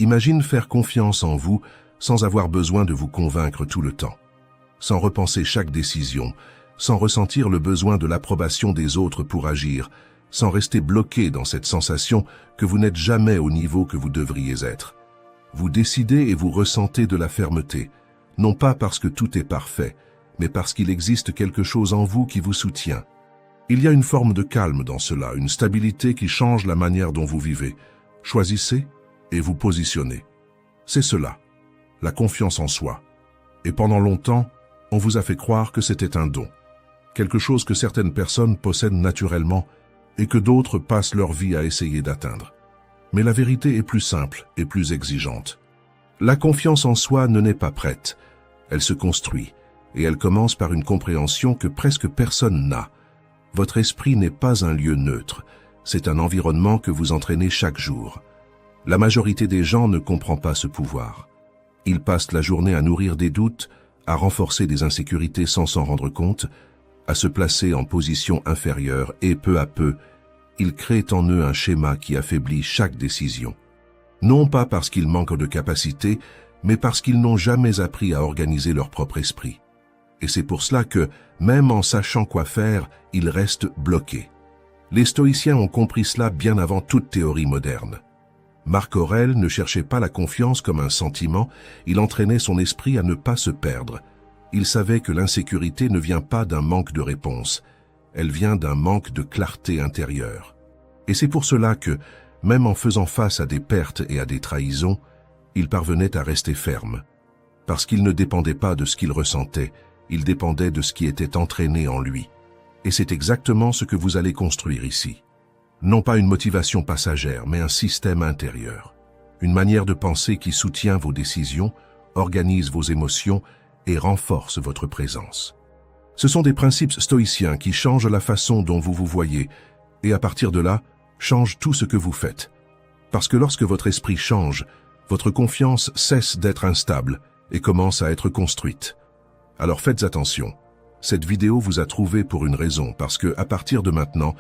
Imagine faire confiance en vous sans avoir besoin de vous convaincre tout le temps, sans repenser chaque décision, sans ressentir le besoin de l'approbation des autres pour agir, sans rester bloqué dans cette sensation que vous n'êtes jamais au niveau que vous devriez être. Vous décidez et vous ressentez de la fermeté, non pas parce que tout est parfait, mais parce qu'il existe quelque chose en vous qui vous soutient. Il y a une forme de calme dans cela, une stabilité qui change la manière dont vous vivez. Choisissez et vous positionnez. C'est cela, la confiance en soi. Et pendant longtemps, on vous a fait croire que c'était un don, quelque chose que certaines personnes possèdent naturellement et que d'autres passent leur vie à essayer d'atteindre. Mais la vérité est plus simple et plus exigeante. La confiance en soi ne naît pas prête, elle se construit, et elle commence par une compréhension que presque personne n'a. Votre esprit n'est pas un lieu neutre, c'est un environnement que vous entraînez chaque jour. La majorité des gens ne comprend pas ce pouvoir. Ils passent la journée à nourrir des doutes, à renforcer des insécurités sans s'en rendre compte, à se placer en position inférieure et peu à peu, ils créent en eux un schéma qui affaiblit chaque décision. Non pas parce qu'ils manquent de capacité, mais parce qu'ils n'ont jamais appris à organiser leur propre esprit. Et c'est pour cela que, même en sachant quoi faire, ils restent bloqués. Les stoïciens ont compris cela bien avant toute théorie moderne. Marc Aurèle ne cherchait pas la confiance comme un sentiment, il entraînait son esprit à ne pas se perdre. Il savait que l'insécurité ne vient pas d'un manque de réponse, elle vient d'un manque de clarté intérieure. Et c'est pour cela que, même en faisant face à des pertes et à des trahisons, il parvenait à rester ferme. Parce qu'il ne dépendait pas de ce qu'il ressentait, il dépendait de ce qui était entraîné en lui. Et c'est exactement ce que vous allez construire ici. Non pas une motivation passagère, mais un système intérieur. Une manière de penser qui soutient vos décisions, organise vos émotions et renforce votre présence. Ce sont des principes stoïciens qui changent la façon dont vous vous voyez et à partir de là, changent tout ce que vous faites. Parce que lorsque votre esprit change, votre confiance cesse d'être instable et commence à être construite. Alors faites attention. Cette vidéo vous a trouvé pour une raison, parce que, à partir de maintenant,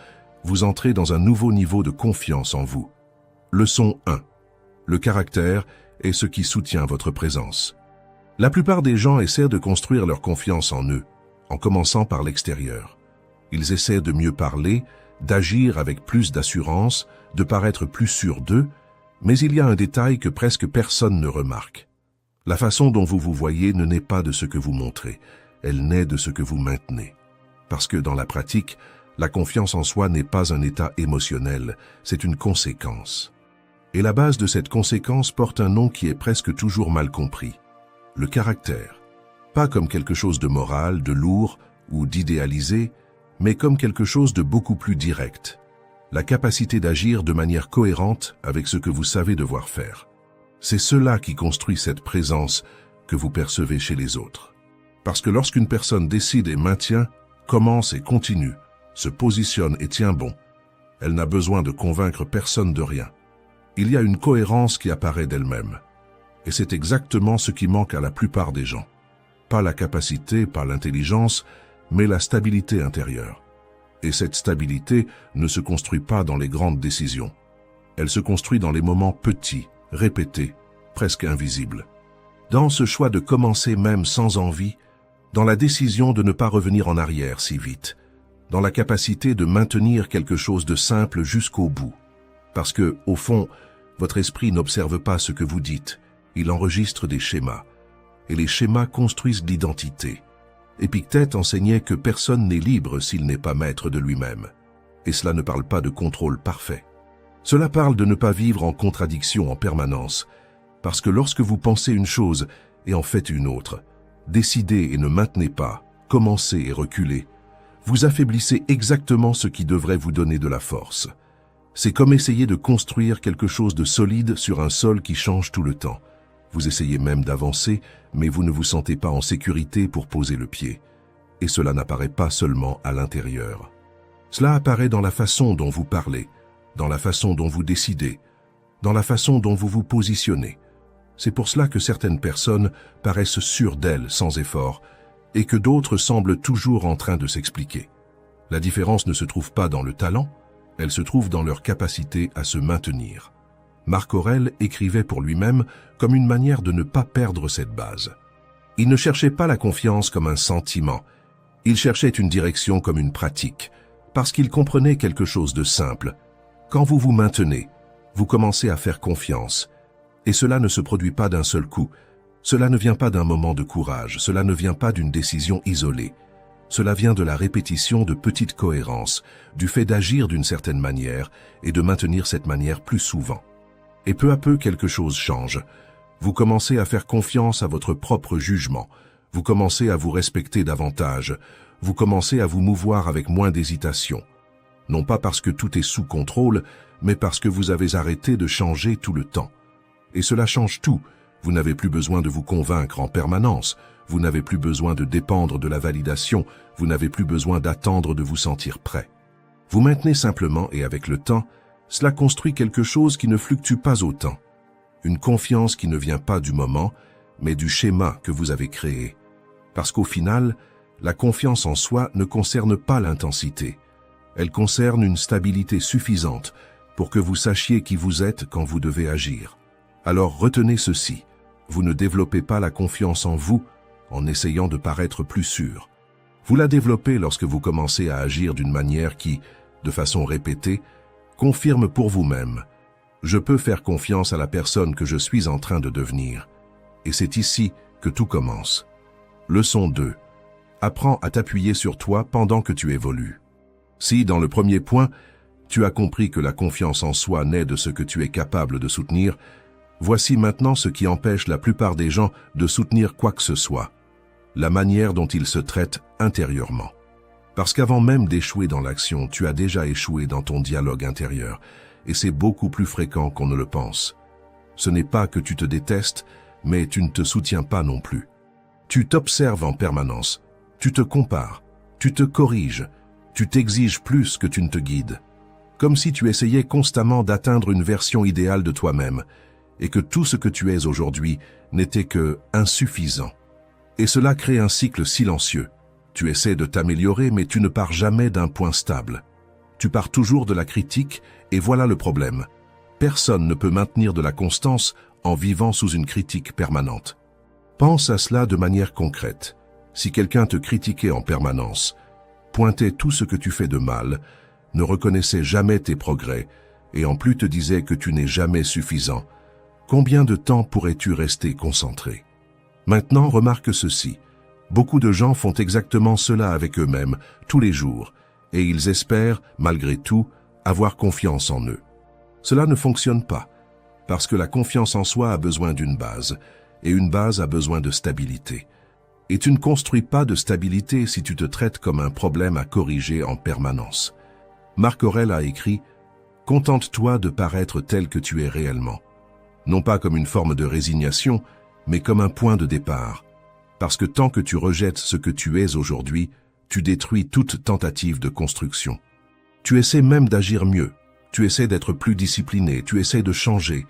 vous entrez dans un nouveau niveau de confiance en vous. Leçon 1. Le caractère est ce qui soutient votre présence. La plupart des gens essaient de construire leur confiance en eux, en commençant par l'extérieur. Ils essaient de mieux parler, d'agir avec plus d'assurance, de paraître plus sûrs d'eux, mais il y a un détail que presque personne ne remarque. La façon dont vous vous voyez ne naît pas de ce que vous montrez, elle naît de ce que vous maintenez. Parce que dans la pratique, la confiance en soi n'est pas un état émotionnel, c'est une conséquence. Et la base de cette conséquence porte un nom qui est presque toujours mal compris. Le caractère. Pas comme quelque chose de moral, de lourd ou d'idéalisé, mais comme quelque chose de beaucoup plus direct. La capacité d'agir de manière cohérente avec ce que vous savez devoir faire. C'est cela qui construit cette présence que vous percevez chez les autres. Parce que lorsqu'une personne décide et maintient, commence et continue, se positionne et tient bon, elle n'a besoin de convaincre personne de rien. Il y a une cohérence qui apparaît d'elle-même. Et c'est exactement ce qui manque à la plupart des gens. Pas la capacité, pas l'intelligence, mais la stabilité intérieure. Et cette stabilité ne se construit pas dans les grandes décisions. Elle se construit dans les moments petits, répétés, presque invisibles. Dans ce choix de commencer même sans envie, dans la décision de ne pas revenir en arrière si vite, dans la capacité de maintenir quelque chose de simple jusqu'au bout. Parce que, au fond, votre esprit n'observe pas ce que vous dites, il enregistre des schémas. Et les schémas construisent l'identité. Épictète enseignait que personne n'est libre s'il n'est pas maître de lui-même. Et cela ne parle pas de contrôle parfait. Cela parle de ne pas vivre en contradiction en permanence. Parce que lorsque vous pensez une chose et en faites une autre, décidez et ne maintenez pas, commencez et reculez, vous affaiblissez exactement ce qui devrait vous donner de la force. C'est comme essayer de construire quelque chose de solide sur un sol qui change tout le temps. Vous essayez même d'avancer, mais vous ne vous sentez pas en sécurité pour poser le pied. Et cela n'apparaît pas seulement à l'intérieur. Cela apparaît dans la façon dont vous parlez, dans la façon dont vous décidez, dans la façon dont vous vous positionnez. C'est pour cela que certaines personnes paraissent sûres d'elles sans effort, et que d'autres semblent toujours en train de s'expliquer. La différence ne se trouve pas dans le talent, elle se trouve dans leur capacité à se maintenir. Marc Aurèle écrivait pour lui-même comme une manière de ne pas perdre cette base. Il ne cherchait pas la confiance comme un sentiment, il cherchait une direction comme une pratique, parce qu'il comprenait quelque chose de simple. Quand vous vous maintenez, vous commencez à faire confiance. Et cela ne se produit pas d'un seul coup. Cela ne vient pas d'un moment de courage, cela ne vient pas d'une décision isolée. Cela vient de la répétition de petites cohérences, du fait d'agir d'une certaine manière et de maintenir cette manière plus souvent. Et peu à peu, quelque chose change. Vous commencez à faire confiance à votre propre jugement. Vous commencez à vous respecter davantage. Vous commencez à vous mouvoir avec moins d'hésitation. Non pas parce que tout est sous contrôle, mais parce que vous avez arrêté de changer tout le temps. Et cela change tout. Vous n'avez plus besoin de vous convaincre en permanence. Vous n'avez plus besoin de dépendre de la validation. Vous n'avez plus besoin d'attendre de vous sentir prêt. Vous maintenez simplement et avec le temps, cela construit quelque chose qui ne fluctue pas autant. Une confiance qui ne vient pas du moment, mais du schéma que vous avez créé. Parce qu'au final, la confiance en soi ne concerne pas l'intensité. Elle concerne une stabilité suffisante pour que vous sachiez qui vous êtes quand vous devez agir. Alors retenez ceci, vous ne développez pas la confiance en vous en essayant de paraître plus sûr. Vous la développez lorsque vous commencez à agir d'une manière qui, de façon répétée, confirme pour vous-même « Je peux faire confiance à la personne que je suis en train de devenir ». Et c'est ici que tout commence. Leçon 2. Apprends à t'appuyer sur toi pendant que tu évolues. Si, dans le premier point, tu as compris que la confiance en soi naît de ce que tu es capable de soutenir, voici maintenant ce qui empêche la plupart des gens de soutenir quoi que ce soit. La manière dont ils se traitent intérieurement. Parce qu'avant même d'échouer dans l'action, tu as déjà échoué dans ton dialogue intérieur, et c'est beaucoup plus fréquent qu'on ne le pense. Ce n'est pas que tu te détestes, mais tu ne te soutiens pas non plus. Tu t'observes en permanence, tu te compares, tu te corriges, tu t'exiges plus que tu ne te guides. Comme si tu essayais constamment d'atteindre une version idéale de toi-même, et que tout ce que tu es aujourd'hui n'était que insuffisant. Et cela crée un cycle silencieux. Tu essaies de t'améliorer, mais tu ne pars jamais d'un point stable. Tu pars toujours de la critique, et voilà le problème. Personne ne peut maintenir de la constance en vivant sous une critique permanente. Pense à cela de manière concrète. Si quelqu'un te critiquait en permanence, pointait tout ce que tu fais de mal, ne reconnaissait jamais tes progrès, et en plus te disait que tu n'es jamais suffisant, combien de temps pourrais-tu rester concentré? Maintenant, remarque ceci. Beaucoup de gens font exactement cela avec eux-mêmes, tous les jours, et ils espèrent, malgré tout, avoir confiance en eux. Cela ne fonctionne pas, parce que la confiance en soi a besoin d'une base, et une base a besoin de stabilité. Et tu ne construis pas de stabilité si tu te traites comme un problème à corriger en permanence. Marc Aurèle a écrit « Contente-toi de paraître tel que tu es réellement ». Non pas comme une forme de résignation, mais comme un point de départ. Parce que tant que tu rejettes ce que tu es aujourd'hui, tu détruis toute tentative de construction. Tu essaies même d'agir mieux, tu essaies d'être plus discipliné, tu essaies de changer,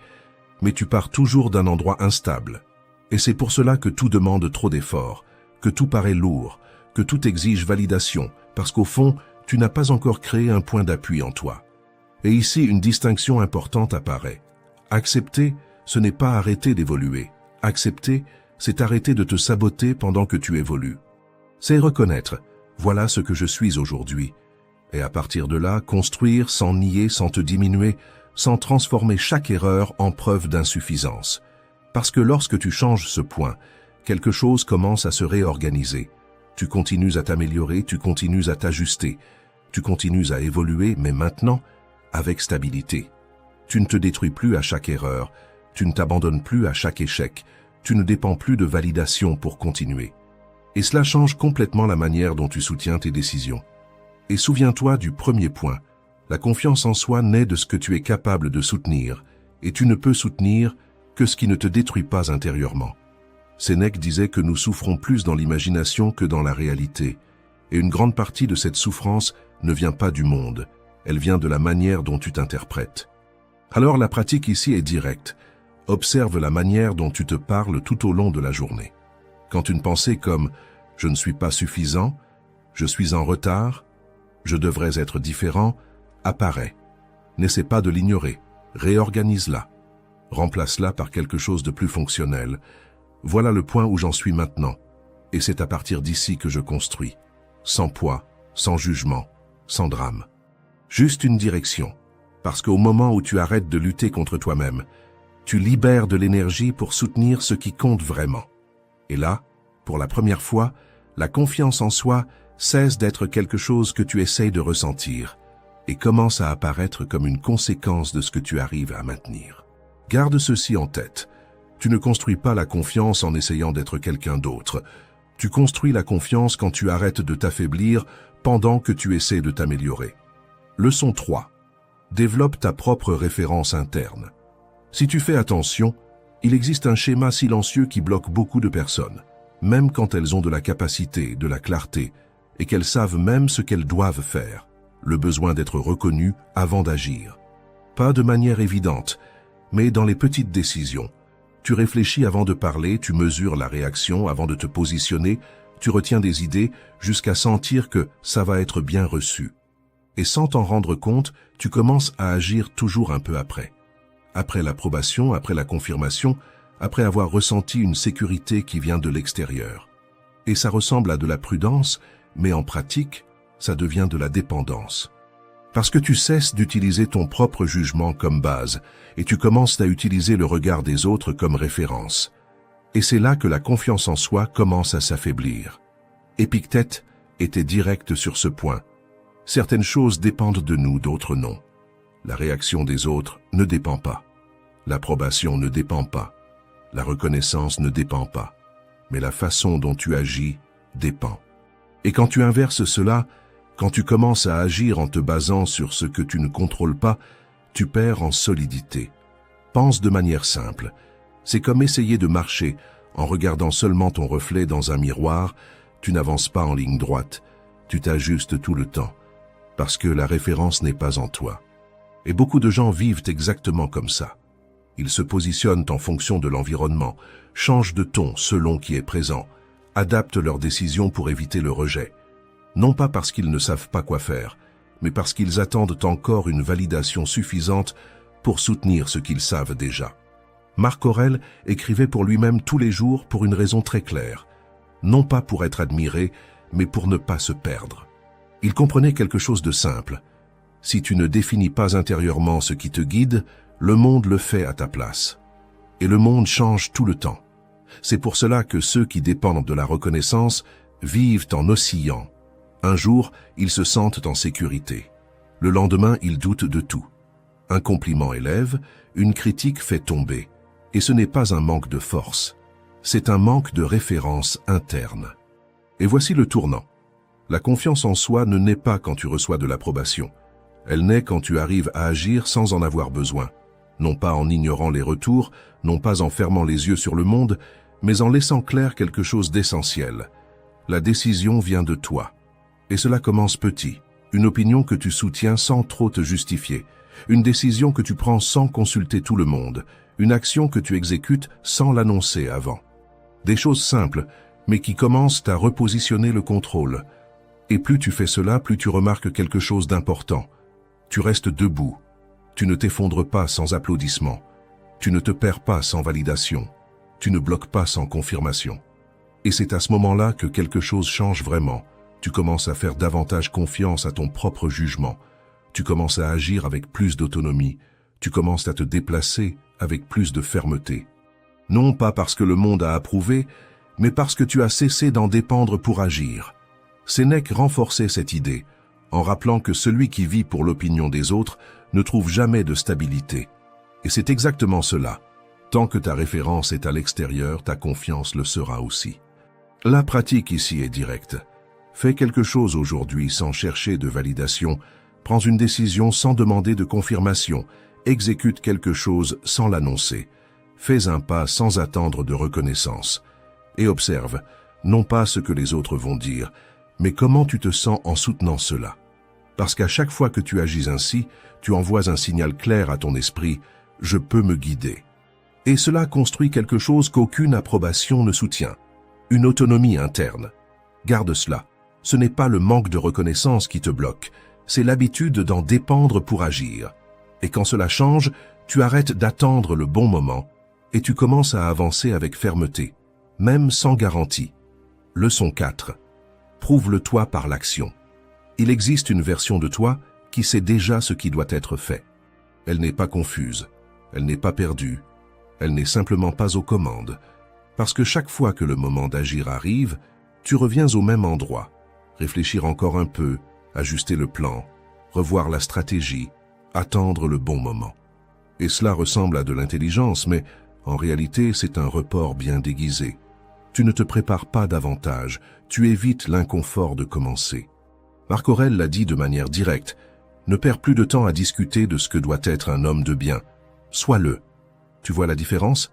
mais tu pars toujours d'un endroit instable. Et c'est pour cela que tout demande trop d'efforts, que tout paraît lourd, que tout exige validation, parce qu'au fond, tu n'as pas encore créé un point d'appui en toi. Et ici, une distinction importante apparaît. Accepter, ce n'est pas arrêter d'évoluer. Accepter, c'est arrêter de te saboter pendant que tu évolues. C'est reconnaître, voilà ce que je suis aujourd'hui. Et à partir de là, construire sans nier, sans te diminuer, sans transformer chaque erreur en preuve d'insuffisance. Parce que lorsque tu changes ce point, quelque chose commence à se réorganiser. Tu continues à t'améliorer, tu continues à t'ajuster, tu continues à évoluer, mais maintenant, avec stabilité. Tu ne te détruis plus à chaque erreur, tu ne t'abandonnes plus à chaque échec, tu ne dépends plus de validation pour continuer. Et cela change complètement la manière dont tu soutiens tes décisions. Et souviens-toi du premier point, la confiance en soi naît de ce que tu es capable de soutenir, et tu ne peux soutenir que ce qui ne te détruit pas intérieurement. Sénèque disait que nous souffrons plus dans l'imagination que dans la réalité, et une grande partie de cette souffrance ne vient pas du monde, elle vient de la manière dont tu t'interprètes. Alors la pratique ici est directe. Observe la manière dont tu te parles tout au long de la journée. Quand une pensée comme « je ne suis pas suffisant »,« je suis en retard »,« je devrais être différent » apparaît. N'essaie pas de l'ignorer, réorganise-la. Remplace-la par quelque chose de plus fonctionnel. Voilà le point où j'en suis maintenant. Et c'est à partir d'ici que je construis. Sans poids, sans jugement, sans drame. Juste une direction. Parce qu'au moment où tu arrêtes de lutter contre toi-même, tu libères de l'énergie pour soutenir ce qui compte vraiment. Et là, pour la première fois, la confiance en soi cesse d'être quelque chose que tu essayes de ressentir et commence à apparaître comme une conséquence de ce que tu arrives à maintenir. Garde ceci en tête. Tu ne construis pas la confiance en essayant d'être quelqu'un d'autre. Tu construis la confiance quand tu arrêtes de t'affaiblir pendant que tu essaies de t'améliorer. Leçon 3. Développe ta propre référence interne. Si tu fais attention, il existe un schéma silencieux qui bloque beaucoup de personnes, même quand elles ont de la capacité, de la clarté, et qu'elles savent même ce qu'elles doivent faire, le besoin d'être reconnues avant d'agir. Pas de manière évidente, mais dans les petites décisions. Tu réfléchis avant de parler, tu mesures la réaction avant de te positionner, tu retiens des idées jusqu'à sentir que ça va être bien reçu. Et sans t'en rendre compte, tu commences à agir toujours un peu après. Après l'approbation, après la confirmation, après avoir ressenti une sécurité qui vient de l'extérieur. Et ça ressemble à de la prudence, mais en pratique, ça devient de la dépendance. Parce que tu cesses d'utiliser ton propre jugement comme base, et tu commences à utiliser le regard des autres comme référence. Et c'est là que la confiance en soi commence à s'affaiblir. Épictète était direct sur ce point. Certaines choses dépendent de nous, d'autres non. La réaction des autres ne dépend pas. L'approbation ne dépend pas. La reconnaissance ne dépend pas. Mais la façon dont tu agis dépend. Et quand tu inverses cela, quand tu commences à agir en te basant sur ce que tu ne contrôles pas, tu perds en solidité. Pense de manière simple. C'est comme essayer de marcher en regardant seulement ton reflet dans un miroir. Tu n'avances pas en ligne droite. Tu t'ajustes tout le temps. Parce que la référence n'est pas en toi. Et beaucoup de gens vivent exactement comme ça. Ils se positionnent en fonction de l'environnement, changent de ton selon qui est présent, adaptent leurs décisions pour éviter le rejet. Non pas parce qu'ils ne savent pas quoi faire, mais parce qu'ils attendent encore une validation suffisante pour soutenir ce qu'ils savent déjà. Marc Aurèle écrivait pour lui-même tous les jours pour une raison très claire, non pas pour être admiré, mais pour ne pas se perdre. Il comprenait quelque chose de simple. Si tu ne définis pas intérieurement ce qui te guide, le monde le fait à ta place. Et le monde change tout le temps. C'est pour cela que ceux qui dépendent de la reconnaissance vivent en oscillant. Un jour, ils se sentent en sécurité. Le lendemain, ils doutent de tout. Un compliment élève, une critique fait tomber. Et ce n'est pas un manque de force. C'est un manque de référence interne. Et voici le tournant. La confiance en soi ne naît pas quand tu reçois de l'approbation. Elle naît quand tu arrives à agir sans en avoir besoin. Non pas en ignorant les retours, non pas en fermant les yeux sur le monde, mais en laissant clair quelque chose d'essentiel. La décision vient de toi. Et cela commence petit. Une opinion que tu soutiens sans trop te justifier. Une décision que tu prends sans consulter tout le monde. Une action que tu exécutes sans l'annoncer avant. Des choses simples, mais qui commencent à repositionner le contrôle. Et plus tu fais cela, plus tu remarques quelque chose d'important. Tu restes debout. Tu ne t'effondres pas sans applaudissements. Tu ne te perds pas sans validation. Tu ne bloques pas sans confirmation. Et c'est à ce moment-là que quelque chose change vraiment. Tu commences à faire davantage confiance à ton propre jugement. Tu commences à agir avec plus d'autonomie. Tu commences à te déplacer avec plus de fermeté. Non pas parce que le monde a approuvé, mais parce que tu as cessé d'en dépendre pour agir. Sénèque renforçait cette idée, en rappelant que celui qui vit pour l'opinion des autres ne trouve jamais de stabilité. Et c'est exactement cela. Tant que ta référence est à l'extérieur, ta confiance le sera aussi. La pratique ici est directe. Fais quelque chose aujourd'hui sans chercher de validation. Prends une décision sans demander de confirmation. Exécute quelque chose sans l'annoncer. Fais un pas sans attendre de reconnaissance. Et observe, non pas ce que les autres vont dire, mais comment tu te sens en soutenant cela. Parce qu'à chaque fois que tu agis ainsi, tu envoies un signal clair à ton esprit « je peux me guider ». Et cela construit quelque chose qu'aucune approbation ne soutient, une autonomie interne. Garde cela, ce n'est pas le manque de reconnaissance qui te bloque, c'est l'habitude d'en dépendre pour agir. Et quand cela change, Tu arrêtes d'attendre le bon moment et tu commences à avancer avec fermeté, même sans garantie. Leçon 4. Prouve-le-toi par l'action. Il existe une version de toi qui sait déjà ce qui doit être fait. Elle n'est pas confuse, elle n'est pas perdue, elle n'est simplement pas aux commandes. Parce que chaque fois que le moment d'agir arrive, tu reviens au même endroit. Réfléchir encore un peu, ajuster le plan, revoir la stratégie, attendre le bon moment. Et cela ressemble à de l'intelligence, mais en réalité, c'est un report bien déguisé. Tu ne te prépares pas davantage, tu évites l'inconfort de commencer. Marc Aurèle l'a dit de manière directe, ne perds plus de temps à discuter de ce que doit être un homme de bien. Sois-le. Tu vois la différence?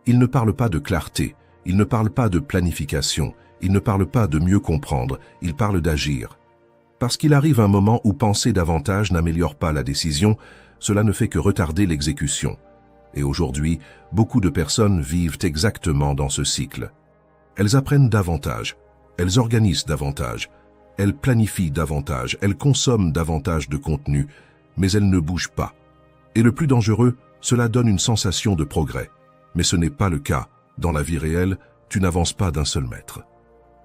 Il ne parle pas de clarté, il ne parle pas de planification, il ne parle pas de mieux comprendre, il parle d'agir. Parce qu'il arrive un moment où penser davantage n'améliore pas la décision, cela ne fait que retarder l'exécution. Et aujourd'hui, beaucoup de personnes vivent exactement dans ce cycle. Elles apprennent davantage, elles organisent davantage, elles planifient davantage, elles consomment davantage de contenu, mais elles ne bougent pas. Et le plus dangereux, cela donne une sensation de progrès. Mais ce n'est pas le cas. Dans la vie réelle, tu n'avances pas d'un seul mètre.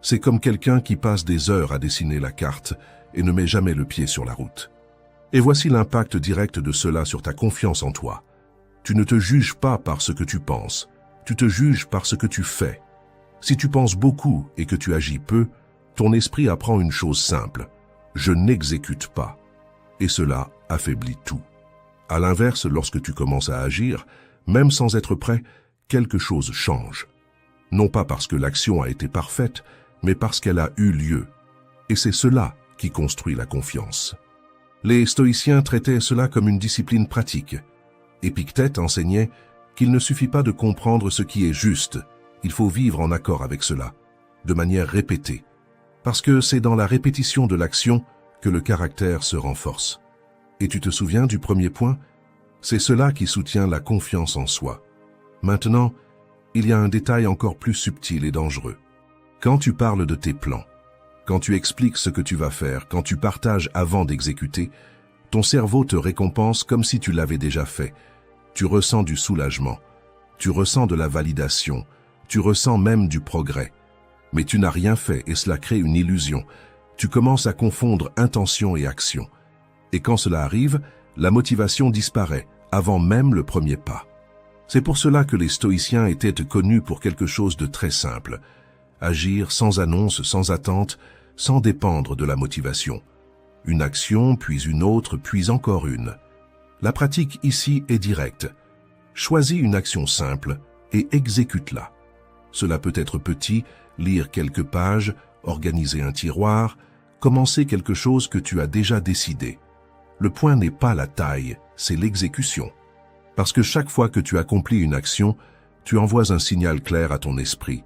C'est comme quelqu'un qui passe des heures à dessiner la carte et ne met jamais le pied sur la route. Et voici l'impact direct de cela sur ta confiance en toi. Tu ne te juges pas par ce que tu penses, tu te juges par ce que tu fais. Si tu penses beaucoup et que tu agis peu, ton esprit apprend une chose simple, je n'exécute pas. Et cela affaiblit tout. À l'inverse, lorsque tu commences à agir, même sans être prêt, quelque chose change. Non pas parce que l'action a été parfaite, mais parce qu'elle a eu lieu. Et c'est cela qui construit la confiance. Les stoïciens traitaient cela comme une discipline pratique. Épictète enseignait qu'il ne suffit pas de comprendre ce qui est juste, il faut vivre en accord avec cela, de manière répétée. Parce que c'est dans la répétition de l'action que le caractère se renforce. Et tu te souviens du premier point? C'est cela qui soutient la confiance en soi. Maintenant, il y a un détail encore plus subtil et dangereux. Quand tu parles de tes plans, quand tu expliques ce que tu vas faire, quand tu partages avant d'exécuter, ton cerveau te récompense comme si tu l'avais déjà fait. Tu ressens du soulagement, tu ressens de la validation, tu ressens même du progrès. Mais tu n'as rien fait et cela crée une illusion. Tu commences à confondre intention et action. Et quand cela arrive, la motivation disparaît avant même le premier pas. C'est pour cela que les stoïciens étaient connus pour quelque chose de très simple. Agir sans annonce, sans attente, sans dépendre de la motivation. Une action, puis une autre, puis encore une. La pratique ici est directe. Choisis une action simple et exécute-la. Cela peut être petit, lire quelques pages, organiser un tiroir, commencer quelque chose que tu as déjà décidé. Le point n'est pas la taille, c'est l'exécution. Parce que chaque fois que tu accomplis une action, tu envoies un signal clair à ton esprit.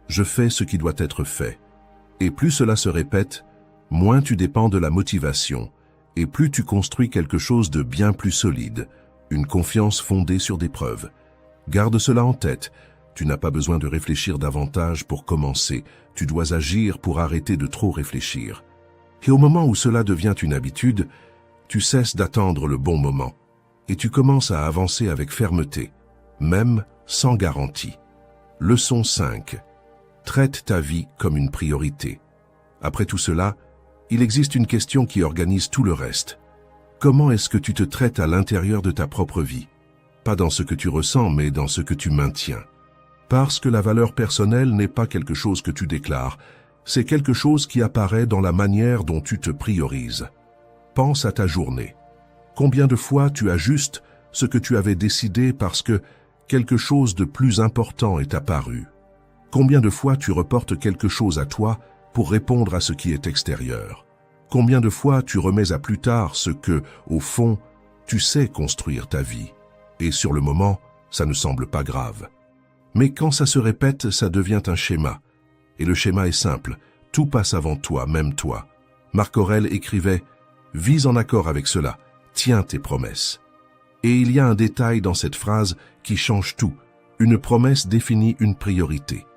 Je fais ce qui doit être fait. Et plus cela se répète, moins tu dépends de la motivation, et plus tu construis quelque chose de bien plus solide, une confiance fondée sur des preuves. Garde cela en tête, tu n'as pas besoin de réfléchir davantage pour commencer, tu dois agir pour arrêter de trop réfléchir. Et au moment où cela devient une habitude, tu cesses d'attendre le bon moment, et tu commences à avancer avec fermeté, même sans garantie. Leçon 5. Traite ta vie comme une priorité. Après tout cela, il existe une question qui organise tout le reste. Comment est-ce que tu te traites à l'intérieur de ta propre vie? Pas dans ce que tu ressens, mais dans ce que tu maintiens. Parce que la valeur personnelle n'est pas quelque chose que tu déclares, c'est quelque chose qui apparaît dans la manière dont tu te priorises. Pense à ta journée. Combien de fois tu ajustes ce que tu avais décidé parce que quelque chose de plus important est apparu? Combien de fois tu reportes quelque chose à toi pour répondre à ce qui est extérieur? Combien de fois tu remets à plus tard ce que, au fond, tu sais construire ta vie? Et sur le moment, ça ne semble pas grave. Mais quand ça se répète, ça devient un schéma. Et le schéma est simple, tout passe avant toi, même toi. Marc Aurèle écrivait « Vis en accord avec cela, tiens tes promesses ». Et il y a un détail dans cette phrase qui change tout. Une promesse définit une priorité.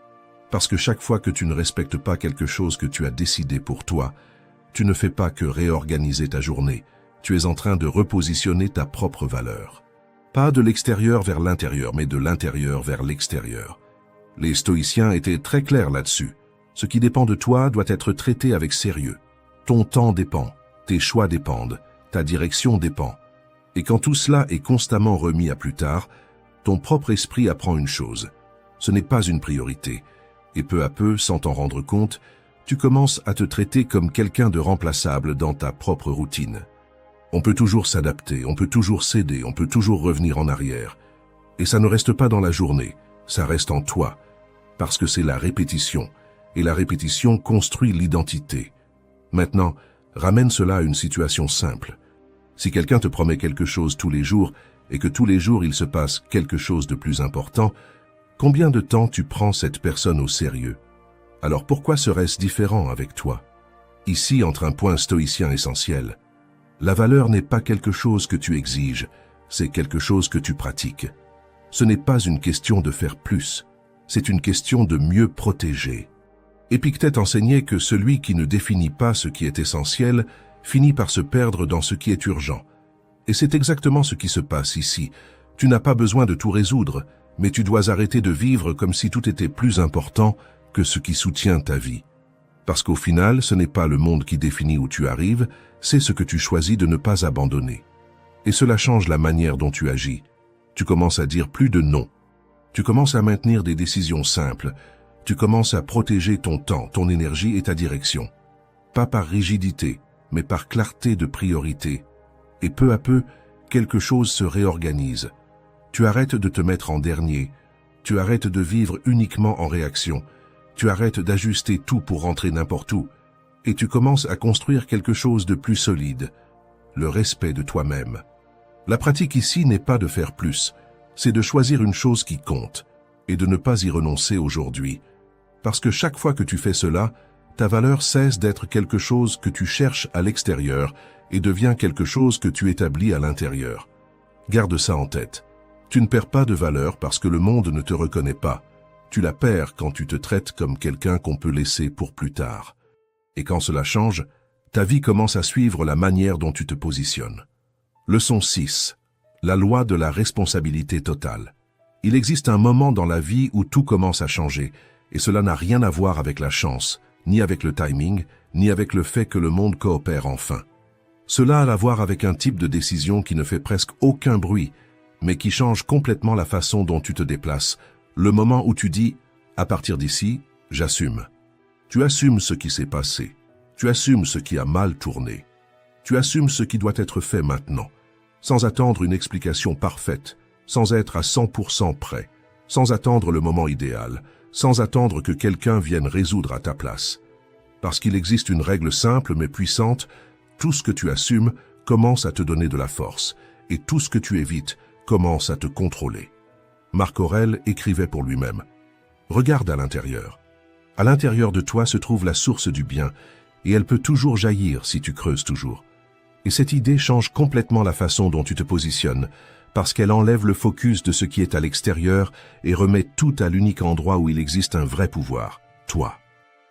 Parce que chaque fois que tu ne respectes pas quelque chose que tu as décidé pour toi, tu ne fais pas que réorganiser ta journée, tu es en train de repositionner ta propre valeur. Pas de l'extérieur vers l'intérieur, mais de l'intérieur vers l'extérieur. Les stoïciens étaient très clairs là-dessus. Ce qui dépend de toi doit être traité avec sérieux. Ton temps dépend, tes choix dépendent, ta direction dépend. Et quand tout cela est constamment remis à plus tard, ton propre esprit apprend une chose. Ce n'est pas une priorité. Et peu à peu, sans t'en rendre compte, tu commences à te traiter comme quelqu'un de remplaçable dans ta propre routine. On peut toujours s'adapter, on peut toujours céder, on peut toujours revenir en arrière. Et ça ne reste pas dans la journée, ça reste en toi. Parce que c'est la répétition. Et la répétition construit l'identité. Maintenant, ramène cela à une situation simple. Si quelqu'un te promet quelque chose tous les jours et que tous les jours il se passe quelque chose de plus important, combien de temps tu prends cette personne au sérieux? Alors pourquoi serait-ce différent avec toi? Ici entre un point stoïcien essentiel. La valeur n'est pas quelque chose que tu exiges, c'est quelque chose que tu pratiques. Ce n'est pas une question de faire plus, c'est une question de mieux protéger. Épictète enseignait que celui qui ne définit pas ce qui est essentiel finit par se perdre dans ce qui est urgent. Et c'est exactement ce qui se passe ici. Tu n'as pas besoin de tout résoudre, mais tu dois arrêter de vivre comme si tout était plus important que ce qui soutient ta vie. Parce qu'au final, ce n'est pas le monde qui définit où tu arrives, c'est ce que tu choisis de ne pas abandonner. Et cela change la manière dont tu agis. Tu commences à dire plus de non. Tu commences à maintenir des décisions simples. Tu commences à protéger ton temps, ton énergie et ta direction. Pas par rigidité, mais par clarté de priorité. Et peu à peu, quelque chose se réorganise. Tu arrêtes de te mettre en dernier. Tu arrêtes de vivre uniquement en réaction. Tu arrêtes d'ajuster tout pour rentrer n'importe où. Et tu commences à construire quelque chose de plus solide. Le respect de toi-même. La pratique ici n'est pas de faire plus. C'est de choisir une chose qui compte. Et de ne pas y renoncer aujourd'hui. Parce que chaque fois que tu fais cela, ta valeur cesse d'être quelque chose que tu cherches à l'extérieur et devient quelque chose que tu établis à l'intérieur. Garde ça en tête. Tu ne perds pas de valeur parce que le monde ne te reconnaît pas. Tu la perds quand tu te traites comme quelqu'un qu'on peut laisser pour plus tard. Et quand cela change, ta vie commence à suivre la manière dont tu te positionnes. Leçon 6. La loi de la responsabilité totale. Il existe un moment dans la vie où tout commence à changer, et cela n'a rien à voir avec la chance, ni avec le timing, ni avec le fait que le monde coopère enfin. Cela a à voir avec un type de décision qui ne fait presque aucun bruit, mais qui change complètement la façon dont tu te déplaces, le moment où tu dis « à partir d'ici, j'assume ». Tu assumes ce qui s'est passé, tu assumes ce qui a mal tourné, tu assumes ce qui doit être fait maintenant, sans attendre une explication parfaite, sans être à 100% prêt, sans attendre le moment idéal, sans attendre que quelqu'un vienne résoudre à ta place. Parce qu'il existe une règle simple mais puissante, tout ce que tu assumes commence à te donner de la force, et tout ce que tu évites commence à te contrôler. Marc Aurèle écrivait pour lui-même « Regarde à l'intérieur. À l'intérieur de toi se trouve la source du bien, et elle peut toujours jaillir si tu creuses toujours. Et cette idée change complètement la façon dont tu te positionnes, parce qu'elle enlève le focus de ce qui est à l'extérieur et remet tout à l'unique endroit où il existe un vrai pouvoir, toi.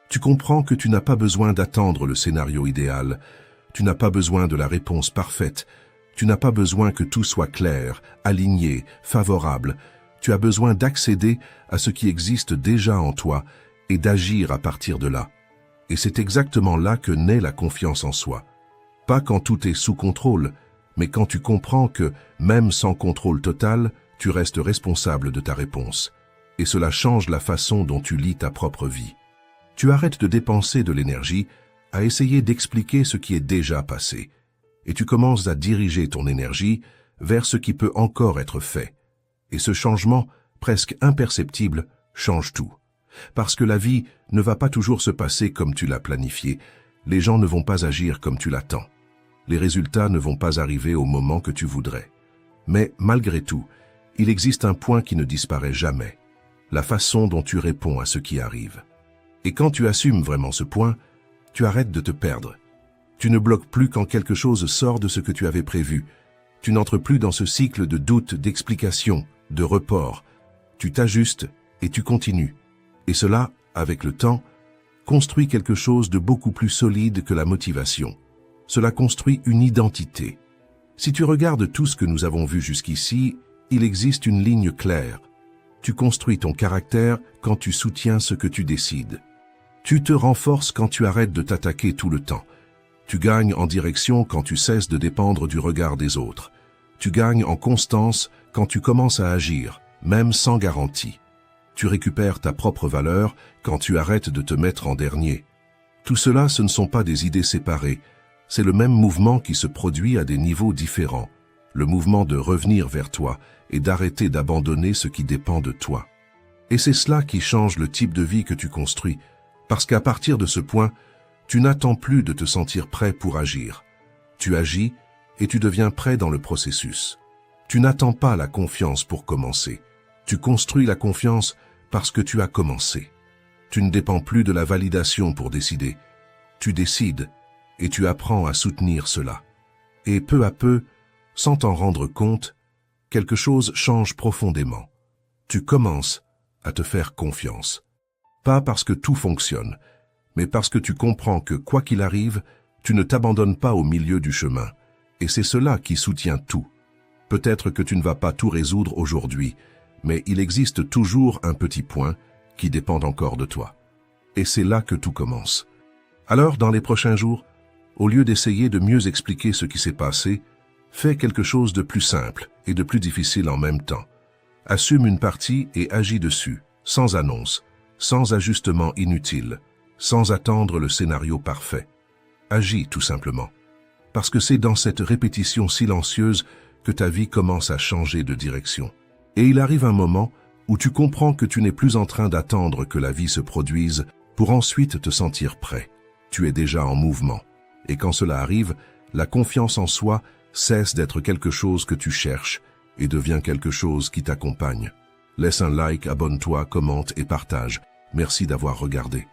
Tu comprends que tu n'as pas besoin d'attendre le scénario idéal, tu n'as pas besoin de la réponse parfaite, tu n'as pas besoin que tout soit clair, aligné, favorable. Tu as besoin d'accéder à ce qui existe déjà en toi et d'agir à partir de là. Et c'est exactement là que naît la confiance en soi. Pas quand tout est sous contrôle, mais quand tu comprends que, même sans contrôle total, tu restes responsable de ta réponse. Et cela change la façon dont tu lis ta propre vie. Tu arrêtes de dépenser de l'énergie à essayer d'expliquer ce qui est déjà passé. Et tu commences à diriger ton énergie vers ce qui peut encore être fait. Et ce changement, presque imperceptible, change tout. Parce que la vie ne va pas toujours se passer comme tu l'as planifié, les gens ne vont pas agir comme tu l'attends. Les résultats ne vont pas arriver au moment que tu voudrais. Mais malgré tout, il existe un point qui ne disparaît jamais, la façon dont tu réponds à ce qui arrive. Et quand tu assumes vraiment ce point, tu arrêtes de te perdre. Tu ne bloques plus quand quelque chose sort de ce que tu avais prévu. Tu n'entres plus dans ce cycle de doute, d'explication, de report. Tu t'ajustes et tu continues. Et cela, avec le temps, construit quelque chose de beaucoup plus solide que la motivation. Cela construit une identité. Si tu regardes tout ce que nous avons vu jusqu'ici, Il existe une ligne claire. Tu construis ton caractère quand tu soutiens ce que tu décides. Tu te renforces quand tu arrêtes de t'attaquer tout le temps. Tu gagnes en direction quand tu cesses de dépendre du regard des autres. Tu gagnes en constance quand tu commences à agir, même sans garantie. Tu récupères ta propre valeur quand tu arrêtes de te mettre en dernier. Tout cela, ce ne sont pas des idées séparées. C'est le même mouvement qui se produit à des niveaux différents. Le mouvement de revenir vers toi et d'arrêter d'abandonner ce qui dépend de toi. Et c'est cela qui change le type de vie que tu construis, parce qu'à partir de ce point, tu n'attends plus de te sentir prêt pour agir. Tu agis et tu deviens prêt dans le processus. Tu n'attends pas la confiance pour commencer. Tu construis la confiance parce que tu as commencé. Tu ne dépends plus de la validation pour décider. Tu décides et tu apprends à soutenir cela. Et peu à peu, sans t'en rendre compte, quelque chose change profondément. Tu commences à te faire confiance. Pas parce que tout fonctionne, mais parce que tu comprends que, quoi qu'il arrive, tu ne t'abandonnes pas au milieu du chemin. Et c'est cela qui soutient tout. Peut-être que tu ne vas pas tout résoudre aujourd'hui, mais il existe toujours un petit point qui dépend encore de toi. Et c'est là que tout commence. Alors, dans les prochains jours, au lieu d'essayer de mieux expliquer ce qui s'est passé, fais quelque chose de plus simple et de plus difficile en même temps. Assume une partie et agis dessus, sans annonce, sans ajustement inutile, sans attendre le scénario parfait. Agis tout simplement. Parce que c'est dans cette répétition silencieuse que ta vie commence à changer de direction. Et il arrive un moment où tu comprends que tu n'es plus en train d'attendre que la vie se produise pour ensuite te sentir prêt. Tu es déjà en mouvement. Et quand cela arrive, la confiance en soi cesse d'être quelque chose que tu cherches et devient quelque chose qui t'accompagne. Laisse un like, abonne-toi, commente et partage. Merci d'avoir regardé.